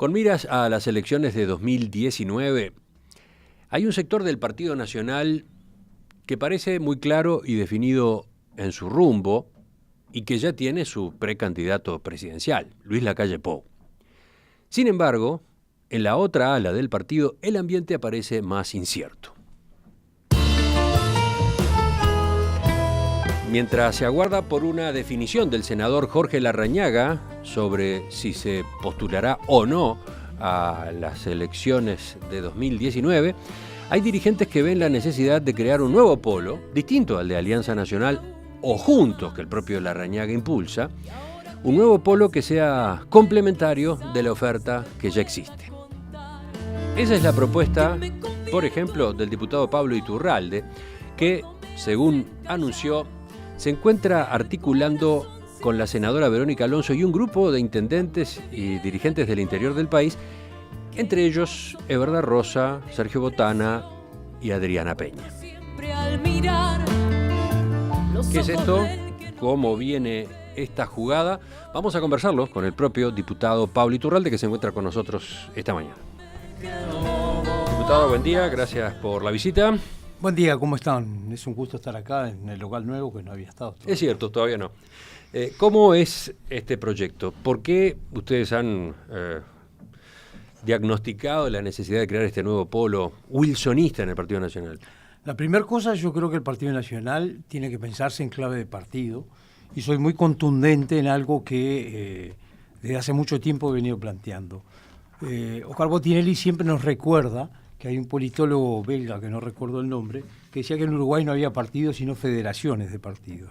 Con miras a las elecciones de 2019, hay un sector del Partido Nacional que parece muy claro y definido en su rumbo y que ya tiene su precandidato presidencial, Luis Lacalle Pou. Sin embargo, en la otra ala del partido, el ambiente aparece más incierto. Mientras se aguarda por una definición del senador Jorge Larrañaga sobre si se postulará o no a las elecciones de 2019, hay dirigentes que ven la necesidad de crear un nuevo polo, distinto al de Alianza Nacional o Juntos, que el propio Larrañaga impulsa, un nuevo polo que sea complementario de la oferta que ya existe. Esa es la propuesta, por ejemplo, del diputado Pablo Iturralde, que, según anunció, se encuentra articulando con la senadora Verónica Alonso y un grupo de intendentes y dirigentes del interior del país, entre ellos Everda Rosa, Sergio Botana y Adriana Peña. ¿Qué es esto? ¿Cómo viene esta jugada? Vamos a conversarlo con el propio diputado Pablo Iturralde, que se encuentra con nosotros esta mañana. Diputado, buen día, gracias por la visita. Buen día, ¿cómo están? Es un gusto estar acá en el local nuevo que no había estado todavía. Es cierto, todavía no. ¿Cómo es este proyecto? ¿Por qué ustedes han diagnosticado la necesidad de crear este nuevo polo wilsonista en el Partido Nacional? La primera cosa, yo creo que el Partido Nacional tiene que pensarse en clave de partido, y soy muy contundente en algo que desde hace mucho tiempo he venido planteando. Oscar Bottinelli siempre nos recuerda que hay un politólogo belga, que no recuerdo el nombre, que decía que en Uruguay no había partidos sino federaciones de partidos.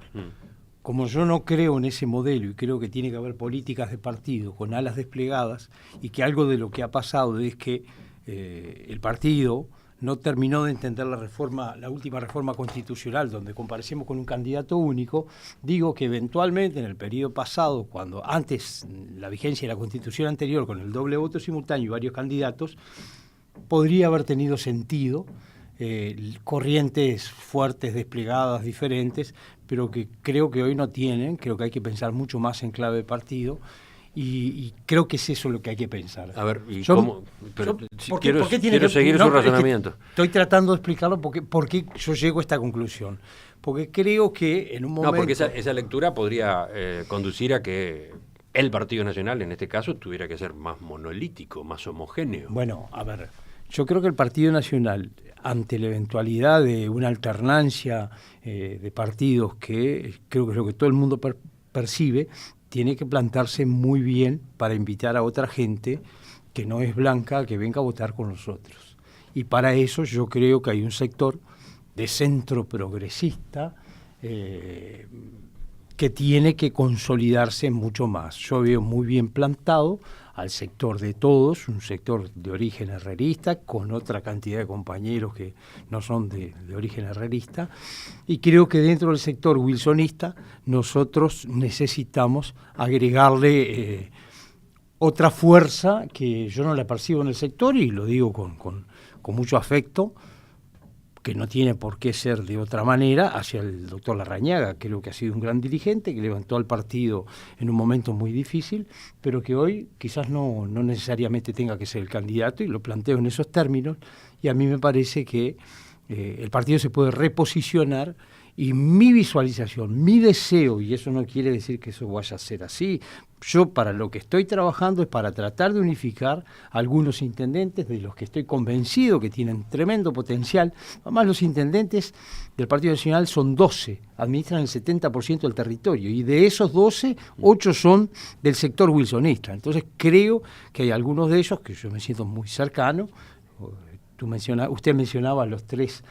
Como yo no creo en ese modelo y creo que tiene que haber políticas de partido con alas desplegadas, y que algo de lo que ha pasado es que el partido no terminó de entender la última reforma constitucional, donde comparecemos con un candidato único, digo que eventualmente en el periodo pasado, cuando antes la vigencia de la constitución anterior, con el doble voto simultáneo y varios candidatos, podría haber tenido sentido, corrientes fuertes, desplegadas, diferentes, pero que creo que hoy no tienen. Creo que hay que pensar mucho más en clave de partido, y creo que es eso lo que hay que pensar. A ver, ¿y cómo? Pero quiero seguir su razonamiento. Estoy tratando de explicarlo por qué yo llego a esta conclusión. Porque creo que en un momento... No, porque esa lectura podría conducir a que el Partido Nacional, en este caso, tuviera que ser más monolítico, más homogéneo. Bueno, a ver, yo creo que el Partido Nacional, ante la eventualidad de una alternancia de partidos, que creo que es lo que todo el mundo percibe, tiene que plantarse muy bien para invitar a otra gente que no es blanca, que venga a votar con nosotros. Y para eso yo creo que hay un sector de centro progresista que tiene que consolidarse mucho más. Yo veo muy bien plantado al sector de todos, un sector de origen herrerista, con otra cantidad de compañeros que no son de origen herrerista, y creo que dentro del sector wilsonista nosotros necesitamos agregarle otra fuerza que yo no la percibo en el sector, y lo digo con mucho afecto, que no tiene por qué ser de otra manera, hacia el doctor Larrañaga. Creo que ha sido un gran dirigente, que levantó al partido en un momento muy difícil, pero que hoy quizás no necesariamente tenga que ser el candidato, y lo planteo en esos términos, y a mí me parece que el partido se puede reposicionar, y mi visualización, mi deseo, y eso no quiere decir que eso vaya a ser así, yo para lo que estoy trabajando es para tratar de unificar algunos intendentes de los que estoy convencido que tienen tremendo potencial. Además, los intendentes del Partido Nacional son 12, administran el 70% del territorio, y de esos 12, 8 son del sector wilsonista. Entonces creo que hay algunos de ellos que yo me siento muy cercano. Usted mencionaba los tres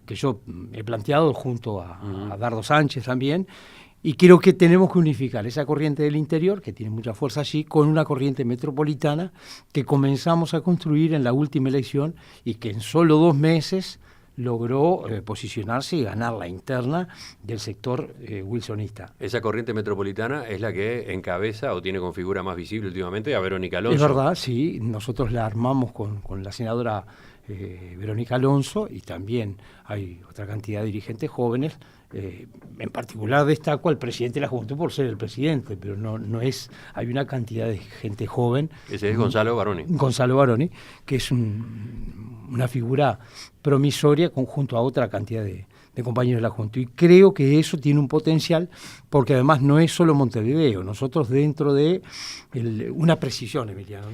que yo he planteado junto a Dardo Sánchez también, y creo que tenemos que unificar esa corriente del interior, que tiene mucha fuerza allí, con una corriente metropolitana que comenzamos a construir en la última elección, y que en solo 2 meses logró posicionarse y ganar la interna del sector wilsonista. Esa corriente metropolitana es la que encabeza o tiene con figura más visible últimamente a Verónica Alonso. Es verdad, sí. Nosotros la armamos con la senadora Verónica Alonso, y también hay otra cantidad de dirigentes jóvenes. En particular destaco al presidente de la Juventud por ser el presidente, pero no es, hay una cantidad de gente joven. Ese es Gonzalo Baroni. Gonzalo Baroni, que es una figura promisoria junto a otra cantidad de compañeros de la Juventud. Y creo que eso tiene un potencial, porque además no es solo Montevideo. Nosotros dentro de una precisión, Emiliano.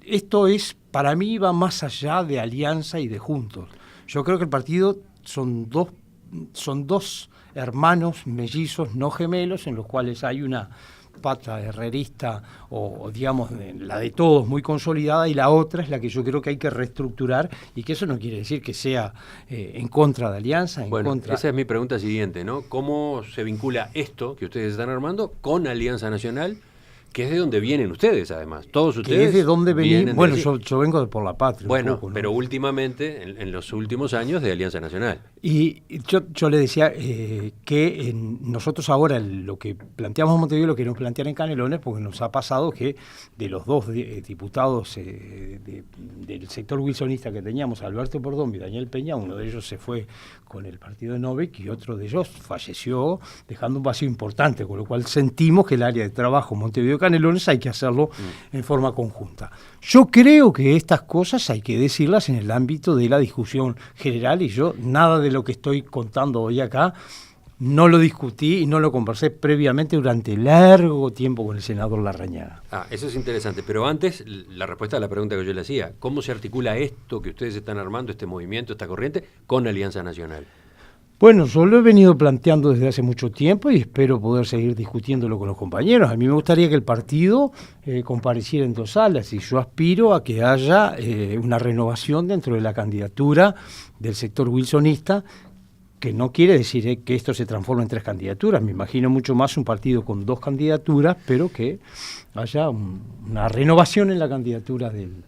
Esto es, para mí, va más allá de Alianza y de Juntos. Yo creo que el partido son dos hermanos mellizos, no gemelos, en los cuales hay una pata herrerista o digamos la de todos muy consolidada, y la otra es la que yo creo que hay que reestructurar, y que eso no quiere decir que sea en contra de Alianza, contra... Esa es mi pregunta siguiente, ¿no? ¿Cómo se vincula esto que ustedes están armando con Alianza Nacional, que es de donde vienen ustedes, además? Todos ustedes. Que es de donde venimos. Bueno, yo vengo de Por la Patria. Bueno, poco, ¿no? Pero últimamente, en los últimos años, de Alianza Nacional. Y yo le decía que nosotros ahora lo que planteamos en Montevideo lo queremos plantear en Canelones, porque nos ha pasado que de los dos diputados del sector wilsonista que teníamos, Alberto Pordón y Daniel Peña, uno de ellos se fue con el partido de Novik y otro de ellos falleció, dejando un vacío importante, con lo cual sentimos que el área de trabajo Montevideo-Canelones hay que hacerlo en forma conjunta. Yo creo que estas cosas hay que decirlas en el ámbito de la discusión general, y yo nada de lo que estoy contando hoy acá no lo discutí y no lo conversé previamente durante largo tiempo con el senador Larrañaga. Eso es interesante, pero antes, la respuesta a la pregunta que yo le hacía: ¿cómo se articula esto que ustedes están armando, este movimiento, esta corriente, con Alianza Nacional? Bueno, yo lo he venido planteando desde hace mucho tiempo y espero poder seguir discutiéndolo con los compañeros. A mí me gustaría que el partido compareciera en dos salas, y yo aspiro a que haya una renovación dentro de la candidatura del sector wilsonista, que no quiere decir que esto se transforme en 3 candidaturas. Me imagino mucho más un partido con 2 candidaturas, pero que haya una renovación en la candidatura del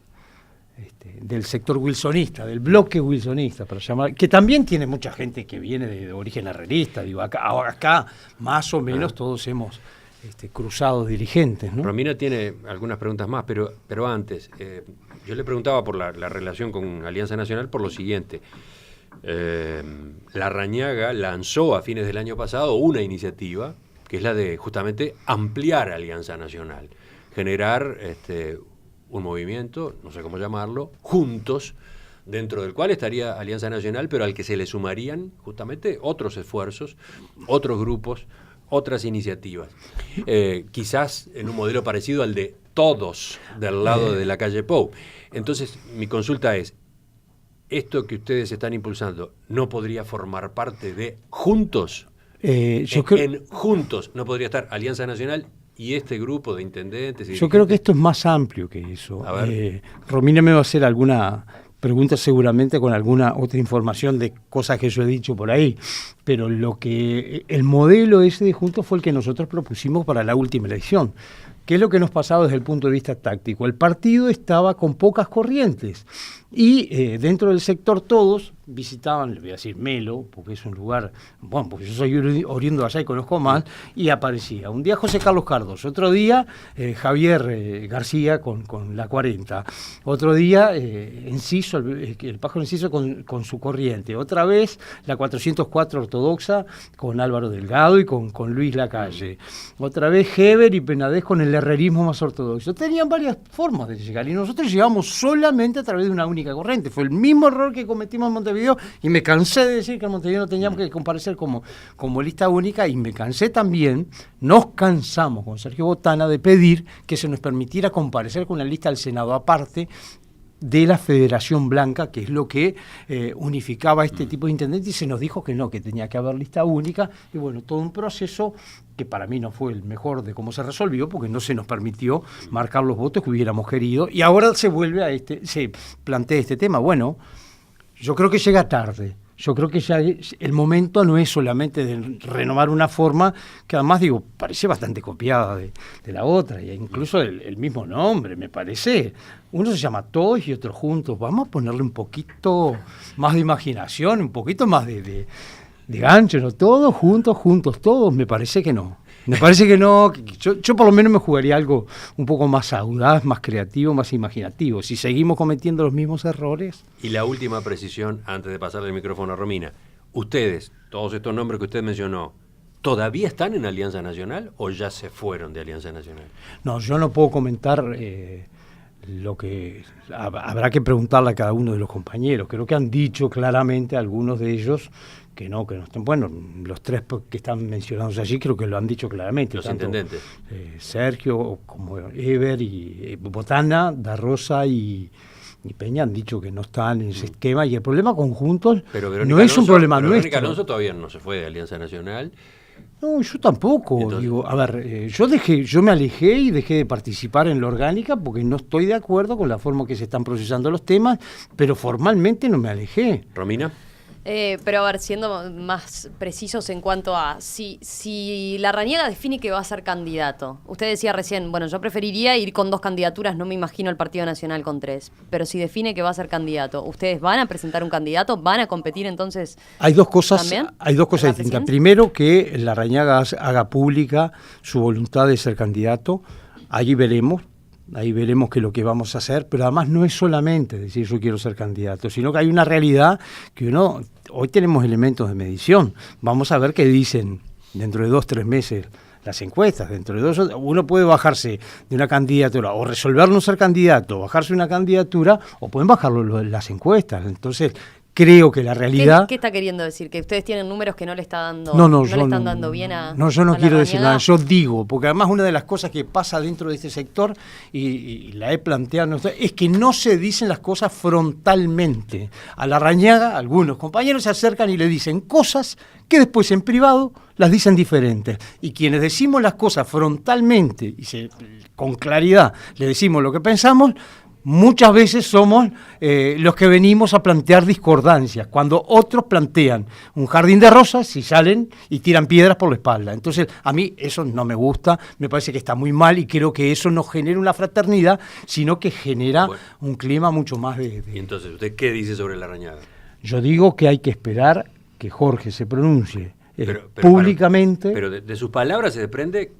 sector wilsonista, del bloque wilsonista, para llamar, que también tiene mucha gente que viene de origen herrerista. Digo, acá más o menos todos hemos cruzado dirigentes, ¿no? Romina tiene algunas preguntas más, pero antes, yo le preguntaba por la relación con Alianza Nacional por lo siguiente. Larrañaga lanzó a fines del año pasado una iniciativa que es la de justamente ampliar Alianza Nacional, generar un movimiento, no sé cómo llamarlo, juntos, dentro del cual estaría Alianza Nacional, pero al que se le sumarían justamente otros esfuerzos, otros grupos, otras iniciativas. Quizás en un modelo parecido al de todos del lado de la calle Pou. Entonces, mi consulta es: ¿esto que ustedes están impulsando no podría formar parte de Juntos? En Juntos no podría estar Alianza Nacional y este grupo de intendentes. Yo creo que esto es más amplio que eso. Romina me va a hacer alguna pregunta seguramente con alguna otra información de cosas que yo he dicho por ahí, pero el modelo ese de Juntos fue el que nosotros propusimos para la última elección. ¿Qué es lo que nos pasaba desde el punto de vista táctico? El partido estaba con pocas corrientes y dentro del sector todos visitaban, le voy a decir Melo, porque es un lugar, bueno, porque yo soy oriundo de allá y conozco más, y aparecía un día José Carlos Cardos, otro día Javier García con la 40, otro día Enciso, el Pájaro Enciso con su corriente, otra vez la 404 ortodoxa con Álvaro Delgado y con Luis Lacalle, otra vez Heber y Penadez con el herrerismo más ortodoxo. Tenían varias formas de llegar y nosotros llegamos solamente a través de una única corriente. Fue el mismo error que cometimos en Montevideo, y me cansé de decir que en Montevideo no teníamos que comparecer como lista única, y me cansé también, nos cansamos con Sergio Botana de pedir que se nos permitiera comparecer con la lista del Senado aparte de la Federación Blanca, que es lo que unificaba este tipo de intendentes, y se nos dijo que no, que tenía que haber lista única, y bueno, todo un proceso que para mí no fue el mejor de cómo se resolvió, porque no se nos permitió marcar los votos que hubiéramos querido, y ahora se plantea este tema. Bueno, yo creo que llega tarde. Yo creo que ya el momento no es solamente de renovar una forma que además, digo, parece bastante copiada de la otra, e incluso el mismo nombre, me parece. Uno se llama Todos y otro Juntos. Vamos a ponerle un poquito más de imaginación, un poquito más de gancho, ¿no? Todos juntos, todos, me parece que no Me parece que no. Yo por lo menos me jugaría algo un poco más audaz, más creativo, más imaginativo. Si seguimos cometiendo los mismos errores. Y la última precisión, antes de pasarle el micrófono a Romina. Ustedes, todos estos nombres que usted mencionó, ¿todavía están en Alianza Nacional o ya se fueron de Alianza Nacional? No, yo no puedo comentar lo que habrá que preguntarle a cada uno de los compañeros. Creo que han dicho claramente algunos de ellos que no están. Bueno, los tres que están mencionados allí creo que lo han dicho claramente. Los tanto, intendentes. Sergio como Eber y Botana, Da Rosa y Peña han dicho que no están en ese esquema, y el problema conjunto no es un problema nuestro. Verónica Alonso todavía no se fue de Alianza Nacional. No, yo tampoco. Entonces, digo, a ver, yo me alejé y dejé de participar en la orgánica porque no estoy de acuerdo con la forma que se están procesando los temas, pero formalmente no me alejé. Romina. Pero a ver, siendo más precisos en cuanto a si Larrañaga define que va a ser candidato. Usted decía recién, bueno, yo preferiría ir con 2 candidaturas, no me imagino el Partido Nacional con 3. Pero si define que va a ser candidato, ¿ustedes van a presentar un candidato? ¿Van a competir entonces? Hay dos cosas distintas. Distintas. Primero, que Larrañaga haga pública su voluntad de ser candidato. Ahí veremos qué es lo que vamos a hacer, pero además no es solamente decir yo quiero ser candidato, sino que hay una realidad que hoy tenemos elementos de medición. Vamos a ver qué dicen dentro de 2-3 meses las encuestas. Dentro de 2, uno puede bajarse de una candidatura o resolver no ser candidato, bajarse de una candidatura, o pueden bajarlo las encuestas. Entonces, creo que la realidad... ¿Qué está queriendo decir? ¿Que ustedes tienen números que no le está dando, le están dando bien a No, yo no a quiero decir Larrañaga? nada, yo digo, porque además una de las cosas que pasa dentro de este sector, y la he planteado, es que no se dicen las cosas frontalmente. A Larrañaga, algunos compañeros se acercan y le dicen cosas que después en privado las dicen diferentes. Y quienes decimos las cosas frontalmente, y con claridad le decimos lo que pensamos, muchas veces somos los que venimos a plantear discordancias, cuando otros plantean un jardín de rosas y salen y tiran piedras por la espalda. Entonces, a mí eso no me gusta, me parece que está muy mal, y creo que eso no genera una fraternidad, sino que genera un clima mucho más de... ¿Y entonces usted qué dice sobre Larrañaga? Yo digo que hay que esperar que Jorge se pronuncie Pero públicamente. Pero de sus palabras se desprende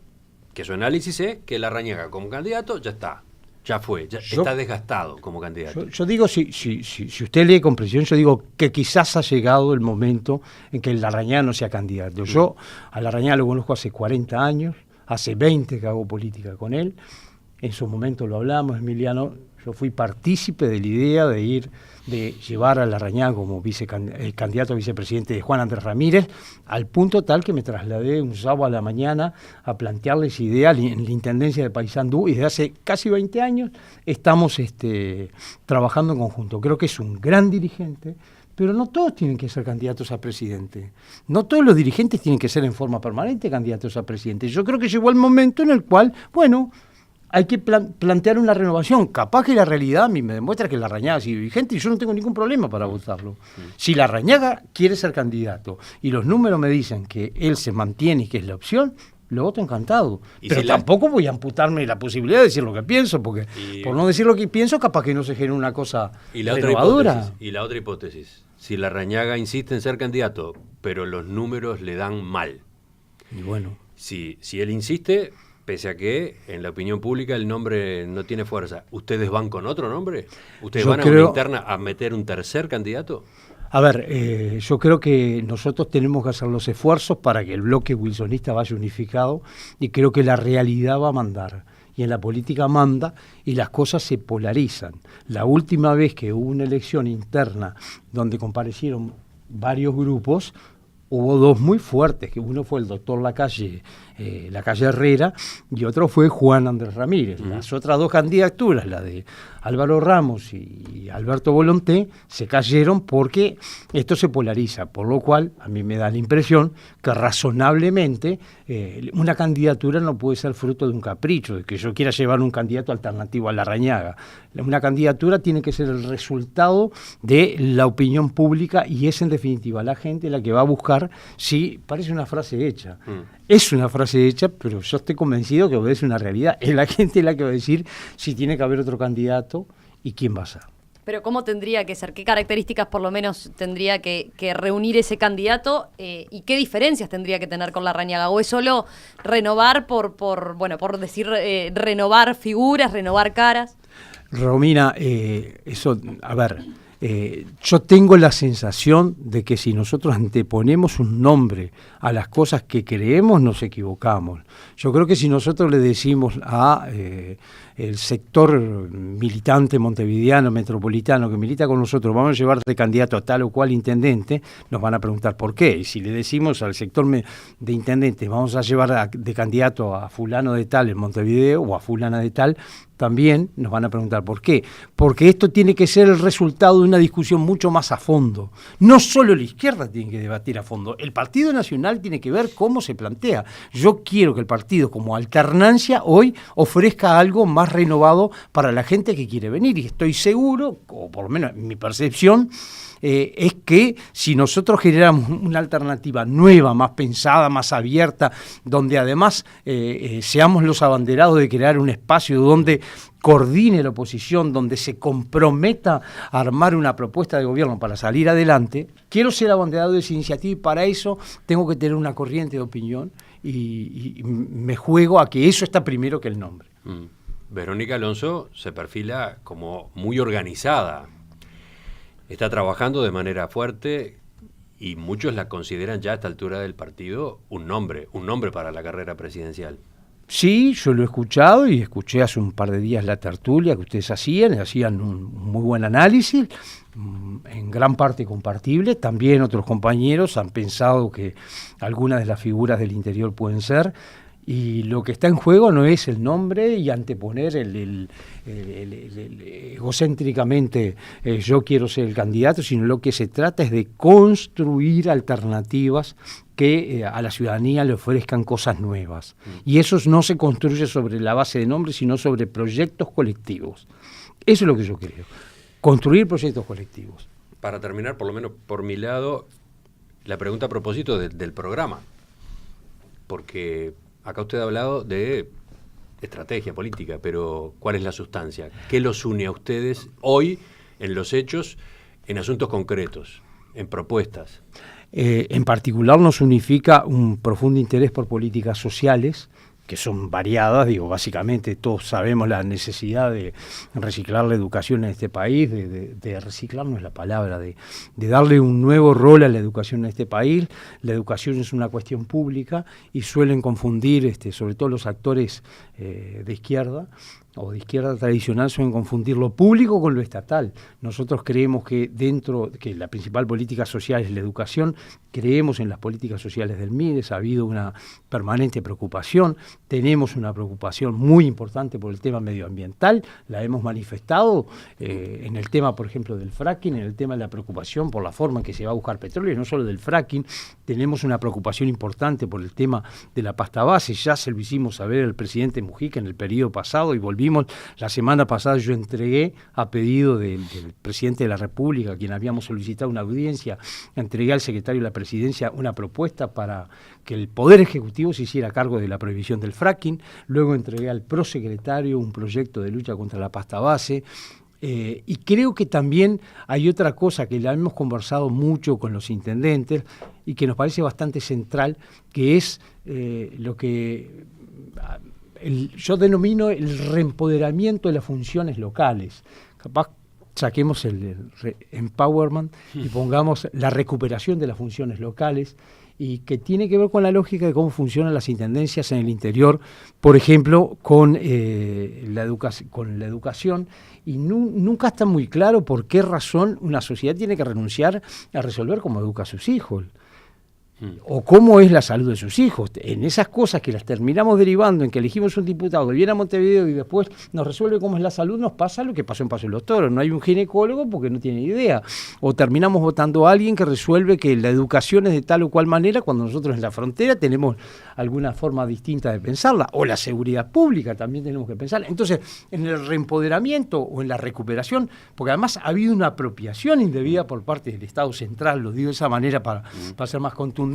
que su análisis es que Larrañaga como candidato ya está. Ya fue, está desgastado como candidato. Yo digo, si usted lee con precisión, yo digo que quizás ha llegado el momento en que el Larrañaga no sea candidato. Yo a Larrañaga lo conozco hace 40 años, hace 20 que hago política con él. En su momento lo hablamos, Emiliano. Yo fui partícipe de la idea de llevar a Larrañaga como candidato a vicepresidente de Juan Andrés Ramírez, al punto tal que me trasladé un sábado a la mañana a plantearles idea en la Intendencia de Paysandú, y desde hace casi 20 años estamos trabajando en conjunto. Creo que es un gran dirigente, pero no todos tienen que ser candidatos a presidente. No todos los dirigentes tienen que ser en forma permanente candidatos a presidente. Yo creo que llegó el momento en el cual, hay que plantear una renovación. Capaz que la realidad a mí me demuestra que Larrañaga sigue vigente y yo no tengo ningún problema para votarlo. Si Larrañaga quiere ser candidato y los números me dicen que él se mantiene y que es la opción, lo voto encantado. Pero tampoco voy a amputarme la posibilidad de decir lo que pienso, porque por no decir lo que pienso, capaz que no se genere una cosa renovadora. Y la otra hipótesis, si Larrañaga insiste en ser candidato, pero los números le dan mal. Y bueno. Si él insiste, pese a que en la opinión pública el nombre no tiene fuerza, ¿ustedes van con otro nombre? ¿Ustedes van a una interna a meter un tercer candidato? A ver, yo creo que nosotros tenemos que hacer los esfuerzos para que el bloque wilsonista vaya unificado, y creo que la realidad va a mandar. Y en la política manda, y las cosas se polarizan. La última vez que hubo una elección interna donde comparecieron varios grupos, hubo 2 muy fuertes, que uno fue el doctor Lacalle Herrera, y otro fue Juan Andrés Ramírez. Las otras 2 candidaturas, la de Álvaro Ramos y Alberto Volonté, se cayeron porque esto se polariza, por lo cual a mí me da la impresión que razonablemente una candidatura no puede ser fruto de un capricho, de que yo quiera llevar un candidato alternativo a Larrañaga. Una candidatura tiene que ser el resultado de la opinión pública, y es en definitiva la gente la que va a buscar. Sí, parece una frase hecha. Es una frase hecha, pero yo estoy convencido que obedece una realidad. Es la gente la que va a decir si tiene que haber otro candidato y quién va a ser. Pero ¿cómo tendría que ser? ¿Qué características por lo menos tendría que reunir ese candidato? ¿Y qué diferencias tendría que tener con Larrañaga? ¿O es solo renovar por decir, renovar figuras, renovar caras? Romina, yo tengo la sensación de que si nosotros anteponemos un nombre a las cosas que creemos, nos equivocamos. Yo creo que si nosotros le decimos a el sector militante montevideano, metropolitano, que milita con nosotros, vamos a llevar de candidato a tal o cual intendente, nos van a preguntar por qué. Y si le decimos al sector de intendente, vamos a llevar de candidato a fulano de tal en Montevideo o a fulana de tal, también nos van a preguntar por qué. Porque esto tiene que ser el resultado de una discusión mucho más a fondo. No solo la izquierda tiene que debatir a fondo, el Partido Nacional tiene que ver cómo se plantea. Yo quiero que el partido como alternancia hoy ofrezca algo más renovado para la gente que quiere venir. Y estoy seguro, o por lo menos mi percepción, es que si nosotros generamos una alternativa nueva, más pensada, más abierta, donde además seamos los abanderados de crear un espacio donde coordine la oposición, donde se comprometa a armar una propuesta de gobierno para salir adelante, quiero ser abanderado de esa iniciativa y para eso tengo que tener una corriente de opinión y me juego a que eso está primero que el nombre. Verónica Alonso se perfila como muy organizada. Está trabajando de manera fuerte y muchos la consideran ya a esta altura del partido un nombre para la carrera presidencial. Sí, yo lo he escuchado y escuché hace un par de días la tertulia que ustedes hacían un muy buen análisis, en gran parte compartible. También otros compañeros han pensado que algunas de las figuras del interior pueden ser. Y lo que está en juego no es el nombre y anteponer egocéntricamente yo quiero ser el candidato, sino lo que se trata es de construir alternativas que a la ciudadanía le ofrezcan cosas nuevas. Y eso no se construye sobre la base de nombres, sino sobre proyectos colectivos. Eso es lo que yo creo, construir proyectos colectivos. Para terminar, por lo menos por mi lado, la pregunta a propósito del programa, porque acá usted ha hablado de estrategia política, pero ¿cuál es la sustancia? ¿Qué los une a ustedes hoy en los hechos, en asuntos concretos, en propuestas? En particular nos unifica un profundo interés por políticas sociales, que son variadas, básicamente todos sabemos la necesidad de reciclar la educación en este país, de reciclar no es la palabra, de darle un nuevo rol a la educación en este país. La educación es una cuestión pública y suelen confundir, sobre todo los actores de izquierda, o de izquierda tradicional, suelen confundir lo público con lo estatal. Nosotros creemos que que la principal política social es la educación, creemos en las políticas sociales del MIDES, ha habido una permanente preocupación, tenemos una preocupación muy importante por el tema medioambiental, la hemos manifestado en el tema, por ejemplo, del fracking, en el tema de la preocupación por la forma en que se va a buscar petróleo, y no solo del fracking, tenemos una preocupación importante por el tema de la pasta base, ya se lo hicimos saber al presidente Mujica en el periodo pasado y volvimos. La semana pasada yo entregué, a pedido del presidente de la República, a quien habíamos solicitado una audiencia, entregué al secretario de la Presidencia una propuesta para que el Poder Ejecutivo se hiciera cargo de la prohibición del fracking, luego entregué al prosecretario un proyecto de lucha contra la pasta base. Y creo que también hay otra cosa que la hemos conversado mucho con los intendentes y que nos parece bastante central, que es lo que yo denomino el reempoderamiento de las funciones locales. Capaz saquemos el empowerment y pongamos la recuperación de las funciones locales, y que tiene que ver con la lógica de cómo funcionan las intendencias en el interior, por ejemplo, con la educación, y nunca está muy claro por qué razón una sociedad tiene que renunciar a resolver cómo educa a sus hijos. O cómo es la salud de sus hijos. En esas cosas que las terminamos derivando en que elegimos un diputado que viene a Montevideo y después nos resuelve cómo es la salud, nos pasa lo que pasó en Paso de los Toros. No hay un ginecólogo porque no tiene idea. O terminamos votando a alguien que resuelve que la educación es de tal o cual manera cuando nosotros en la frontera tenemos alguna forma distinta de pensarla. O la seguridad pública también tenemos que pensarla. Entonces, en el reempoderamiento o en la recuperación, porque además ha habido una apropiación indebida por parte del Estado central, lo digo de esa manera para ser más contundente,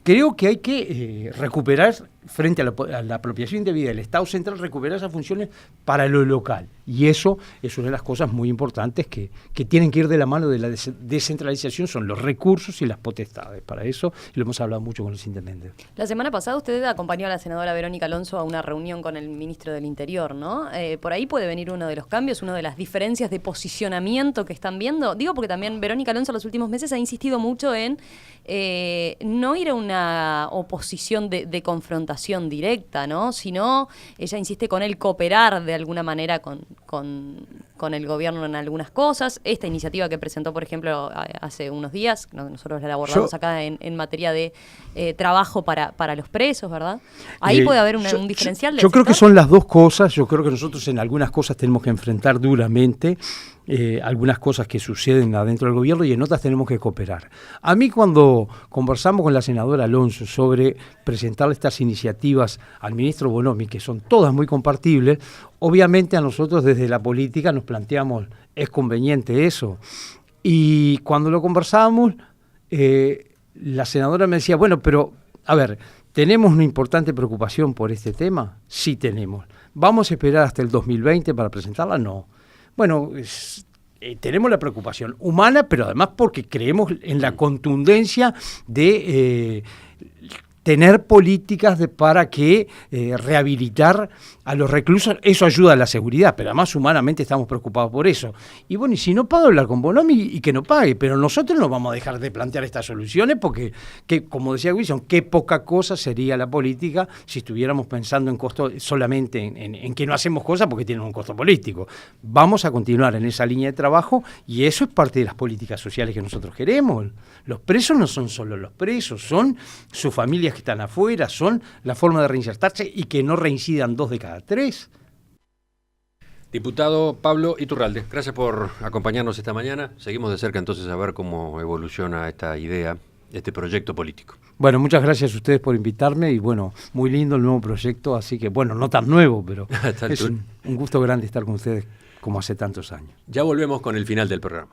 creo que hay que recuperar, frente a la apropiación indebida del Estado central, recuperar esas funciones para lo local. Y eso es una de las cosas muy importantes que tienen que ir de la mano de la descentralización, son los recursos y las potestades. Para eso lo hemos hablado mucho con los intendentes. La semana pasada usted acompañó a la senadora Verónica Alonso a una reunión con el ministro del Interior, ¿no? Por ahí puede venir uno de los cambios, una de las diferencias de posicionamiento que están viendo. Digo porque también Verónica Alonso en los últimos meses ha insistido mucho en no ir a una oposición de confrontación directa, ¿no? Sino ella insiste con él cooperar de alguna manera con el gobierno en algunas cosas. Esta iniciativa que presentó, por ejemplo, hace unos días, nosotros la abordamos acá en materia de trabajo para los presos, ¿verdad? Ahí puede haber un diferencial. Yo creo que son las dos cosas. Yo creo que nosotros en algunas cosas tenemos que enfrentar duramente algunas cosas que suceden adentro del gobierno y en otras tenemos que cooperar. A mí cuando conversamos con la senadora Alonso sobre presentar estas iniciativas al ministro Bonomi, que son todas muy compartibles, obviamente a nosotros desde la política nos planteamos, ¿es conveniente eso? Y cuando lo conversábamos, la senadora me decía, bueno, pero a ver, ¿tenemos una importante preocupación por este tema? Sí tenemos. ¿Vamos a esperar hasta el 2020 para presentarla? No. Bueno, tenemos la preocupación humana, pero además porque creemos en la contundencia de tener políticas para que rehabilitar a los reclusos. Eso ayuda a la seguridad, pero además humanamente estamos preocupados por eso. Y bueno, y si no paga, hablar con Bonomi y que no pague, pero nosotros no vamos a dejar de plantear estas soluciones porque, como decía Wilson, qué poca cosa sería la política si estuviéramos pensando en costo solamente en que no hacemos cosas porque tienen un costo político. Vamos a continuar en esa línea de trabajo y eso es parte de las políticas sociales que nosotros queremos. Los presos no son solo los presos, son sus familias que están afuera, son la forma de reinsertarse y que no reincidan 2 de cada 3. Diputado Pablo Iturralde, gracias por acompañarnos esta mañana. Seguimos de cerca entonces a ver cómo evoluciona esta idea, este proyecto político. Bueno, muchas gracias a ustedes por invitarme y bueno, muy lindo el nuevo proyecto, así que bueno, no tan nuevo, pero es un gusto grande estar con ustedes como hace tantos años. Ya volvemos con el final del programa.